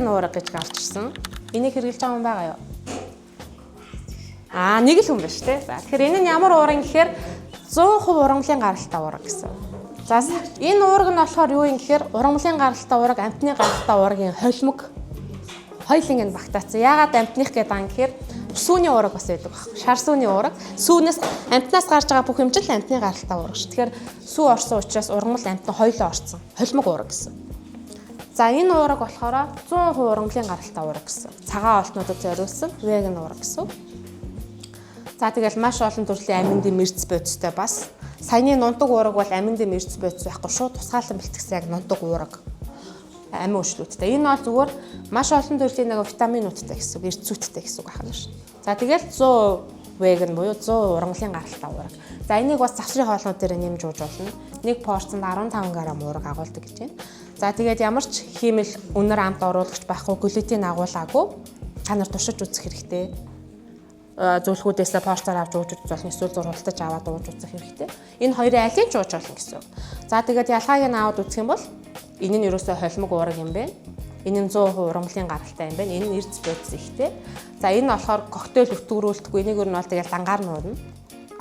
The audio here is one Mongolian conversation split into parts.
уурга гэж гарч ирсэн. Энийг хэрэглэж байгаа хүн байгаа юу? Нэг л хүн байна шүү дээ. За тэгэхээр энэ нь ямар уурга гэхээр 100% ургамлын гаралтай уурга гэсэн. За энэ уурга нь болохоор юу юм гэхээр ургамлын гаралтай уурга, амтны гаралтай уургийн холимог хоёуланг нь багтаацсан. Яагаад амтных гэдэг юм гэхээр сүүний уурга бас байдаг баг. Шар сүүний уурга. Сүүнээс амтнаас гарч байгаа бүх юм чинь амтны гаралтай уурга шүү. Тэгэхээр сүү орсон учраас ургамал амтны хоёулаа орсон. Холимог уурга гэсэн. За энэ уурга болохоор 100% ургамлын гаралтай уурга гэсэн. Цагаан олтнуудад зориулсан веган уурга гэсэн. За тэгэл маш олон төрлийн аминдын мэрц бодистой бас. Саяны нундаг уурга бол аминдын мэрц бодис байхгүй шууд тусгаалan бэлтгэсэн яг нундаг уурга. Амин өшлүүдтэй. Энэ бол зүгээр маш олон төрлийн нэг витаминуудтай гэсэн үг, эрдцүүттэй гэсэн үг байна шүү. За тэгэл 100 веган буюу 100 ургамлын гаралтай уурга. За энийг бас завсрын хоолнууд дээр нэмж ууж болно. Нэг порцонд 15 г уурга агуулдаг гэж байна. За тэгээд ямар ч хиймэл өнөр амт оруулагч байхгүй, глютен агуулаагүй та нар туршиж үзэх хэрэгтэй. Зөвлөхүүдээс порцоор авч ууж үзэх болно, эсвэл зургалтаж аваад ууж үзэх хэрэгтэй. Энэ хоёрын алийг ч ууж болно гэсэн. За тэгээд ялгааг нь аваад үзэх юм бол энэ нь ерөөсөө холимог уурга юм байна. Энэ нь 100% ургамлын гаралтай юм байна. Энэ нь эрдэс бодис ихтэй. За энэ болохоор коктейл өтгөрүүлдэггүй. Энийг өөр нь бол тэгэл дангаар нуурна.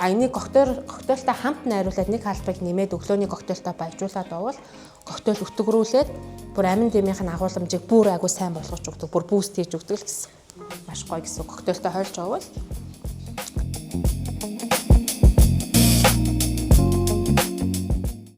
Энийг коктейлтай хамт найруулад нэг халбарыг нэмээд өглөөний коктейлтай баяжуулаад авал коктейл өтгөрүүлээд бүр амин дэмийнх нь агуулмжийг бүр агуу сайн болгож өгдөг. Бүр буст хийж өгдөг л гэсэн. Маш гоё гэсэн коктейлтэй хойлж авал